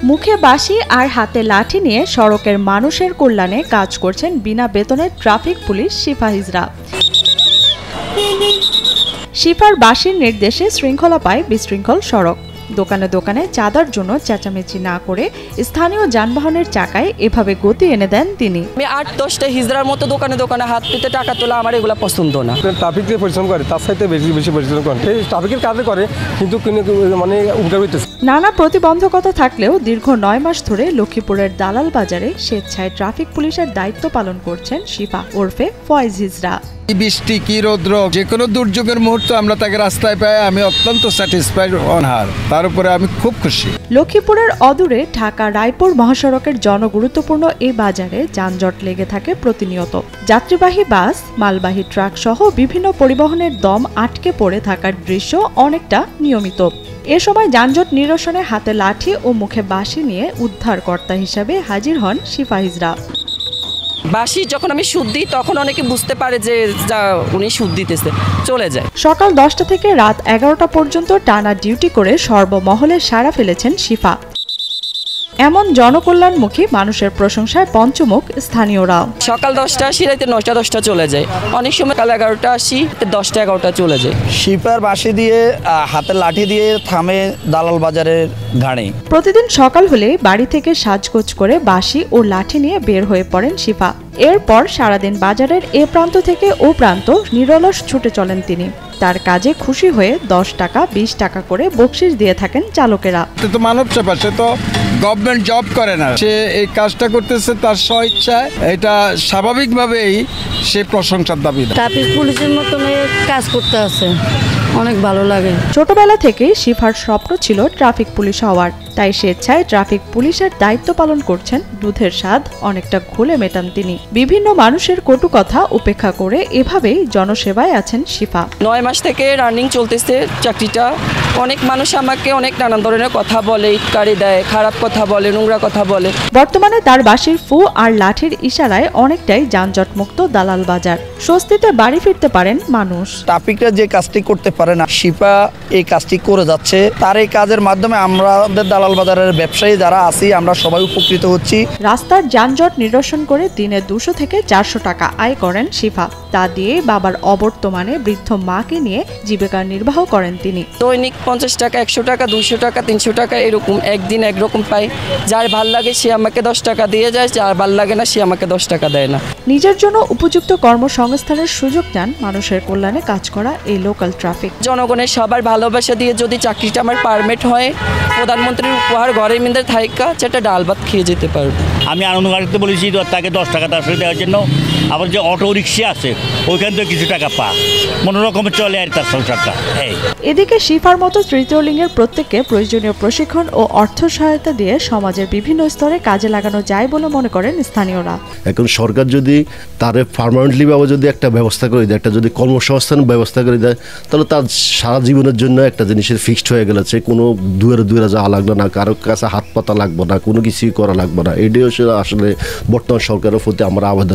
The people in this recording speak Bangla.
মুখে বাঁশি আর হাতে লাঠি নিয়ে সড়কের মানুষের কল্যাণে কাজ করছেন বিনা বেতনের ট্রাফিক পুলিশ সিপাহীরা। শিফার বাঁশির নির্দেশে শৃঙ্খলা পায় বিশৃঙ্খল সড়ক। দোকানে দোকানে চাঁদার জন্য চেঁচামেচি না করে স্থানীয় যানবাহনের চাকায় এভাবে গতি এনে দেন তিনি। আমি ৮-১০টা হিজড়ার মতো দোকানে দোকানে হাত পেতে টাকা তোলা আমার এগুলো পছন্দ না। ট্রাফিক যে পরিশ্রম করে তার সাথে বেশি পরিশ্রম করে, এই ট্রাফিকের কাজে করে কিন্তু মানে উল্টা হইতেছে। নানা প্রতিবন্ধকতা থাকলেও দীর্ঘ ৯ মাস ধরে লক্ষ্মীপুরের দালাল বাজারে স্বেচ্ছায় ট্রাফিক পুলিশের দায়িত্ব পালন করছেন শিফা ওরফে ফয়েজ হিজড়া। বৃষ্টি কি রৌদ্র যে কোনো দুর্যোগের মুহূর্তে আমরা তাকে রাস্তায় পাই, আমি অত্যন্ত স্যাটিসফাইড অনহার, তার উপরে আমি খুব খুশি। লক্ষ্মীপুরের অদূরে ঢাকা রায়পুর মহাসড়কের জনগুরুত্বপূর্ণ এই বাজারে যানজট লেগে থাকে প্রতিনিয়ত। যাত্রীবাহী বাস, মালবাহী ট্রাক সহ বিভিন্ন পরিবহনের দম আটকে পড়ে থাকার দৃশ্য অনেকটা নিয়মিত। এ সময় যানজট নিরসনে হাতে লাঠি ও মুখে বাঁশি নিয়ে উদ্ধারকর্তা হিসাবে হাজির হন সিপাহীরা। বাঁশি যখন আমি সুদ দিই তখন অনেকে বুঝতে পারে যে উনি সুদ দিতেছে, চলে যায়। সকাল 10টা থেকে রাত 11টা পর্যন্ত টানা ডিউটি করে সর্বমহলে সাড়া ফেলেছেন শিফা। এমন জনকল্যাণমুখী মানুষের প্রশংসায় পঞ্চমুখ স্থানীয়রা। সকাল 10টা আসি, রাতে 9টা 10টা চলে যায়। অনেক সময় কাল 11টা আসি, 10টা 11টা চলে যায়। শিপার বাঁশি দিয়ে হাতের লাঠি দিয়ে থামে দালাল বাজারের ঘাড়ে। প্রতিদিন সকাল হলে বাড়ি থেকে সাজগোজ করে বাঁশি ও লাঠি নিয়ে বের হয়ে পড়েন শিফা। এরপর সারাদিন বাজারের এ প্রান্ত থেকে ও প্রান্ত নিরলস ছুটে চলেন তিনি। তার কাজে খুশি হয়ে 10 টাকা 20 টাকা করে বকশিশ দিয়ে থাকেন চালকেরা। তো মানব চাপা, সে তো গভর্নমেন্ট জব করে না, সে এই কাজটা করতেছে তার স্বইচ্ছায়, এটা স্বাভাবিকভাবেই সে প্রশংসার দাবিদার। ট্রাফিক পুলিশের মতন কাজ করতে আছে, অনেক ভালো লাগে। ছোটবেলা থেকেই শিফার স্বপ্ন ছিল ট্রাফিক পুলিশ হওয়ার, তাই স্বেচ্ছায় ট্রাফিক পুলিশের দায়িত্ব পালন করছেন। দুধের স্বাদ অনেকটা ঘুলে মেটান তিনি। বিভিন্ন মানুষের কটু কথা উপেক্ষা করে এভাবেই জনসেবায় আছেন শিফা। 9 মাস থেকে রানিং চলতেছে চাকরিটা। অনেক মানুষ আমাকে অনেক নানান ধরনের কথা বলে, ইটকারি দেয়, খারাপ কথা বলে, নোংরা কথা বলে। বর্তমানে তার বাঁশির ফু আর লাঠির ইশারায় অনেকটাই যানজট মুক্ত দালাল বাজার। স্বস্তিতে বাড়ি ফিরতে পারেন মানুষ। ট্রাফিকরা যে কাজটি করতে পারে না, শিপা এই কাজটি করে যাচ্ছে। তার এই কাজের মাধ্যমে আমাদের দালাল বাজারের ব্যবসায়ী যারা আছি আমরা সবাই উপকৃত হচ্ছি। রাস্তার যানজট নিরসন করে দিনে 200 থেকে 400 টাকা আয় করেন শিফা। তা দিয়ে বাবার অবর্তমানে বৃদ্ধ মাকে নিয়ে জীবিকা নির্বাহ করেন তিনি। দৈনিক 50 টাকা, 100 টাকা, 200 টাকা, 300 টাকা এরকম একদিন একরকম পাই। যার ভাল লাগে সে আমাকে 10 টাকা দিয়ে যায়, যার ভাল লাগে না সে আমাকে 10 টাকা দেয় না। নিজের জন্য উপযুক্ত কর্মসংস্থানের সুযোগ দেন মানুষের কল্যাণে কাজ করা এই লোকাল ট্রাফিক। জনগণের সবার ভালোবাসা দিয়ে যদি চাকরিটা আমার পারমিট হয়, প্রধানমন্ত্রীর উপহার ঘরের মধ্যে থাইকা সেটা ডাল ভাত খেয়ে যেতে পারবে। আমি আনন্দ গাড়িতে বলেছি তাকে 10 টাকা দেওয়ার জন্য। আবার যে অটো রিক্সা আছে ওইখান থেকে কিছু টাকা পা, মনোরকমে চলে আর তার সংসারটা। এদিকে শিফার মতো তৃতীয় লিঙ্গের প্রত্যেককে প্রয়োজনীয় প্রশিক্ষণ ও অর্থ সহায়তা দিয়ে সমাজের বিভিন্ন স্তরে কাজে লাগানো যায় বলে মনে করেন স্থানীয়রা। এখন সরকার যদি তার পার্মানেন্টলি ভাবে যদি একটা ব্যবস্থা করে দেয়, একটা যদি কর্মসংস্থান ব্যবস্থা করে দেয়, তাহলে তার সারা জীবনের জন্য একটা জিনিসের ফিক্সড হয়ে গেছে। কোনো দুয়ারে যাওয়া লাগবে না, কারোর কাছে হাত পাতা লাগবে না, কোনো কিছুই করা লাগবে না। এটাই আসলে বর্তমান সরকারের প্রতি আমরা আবেদন।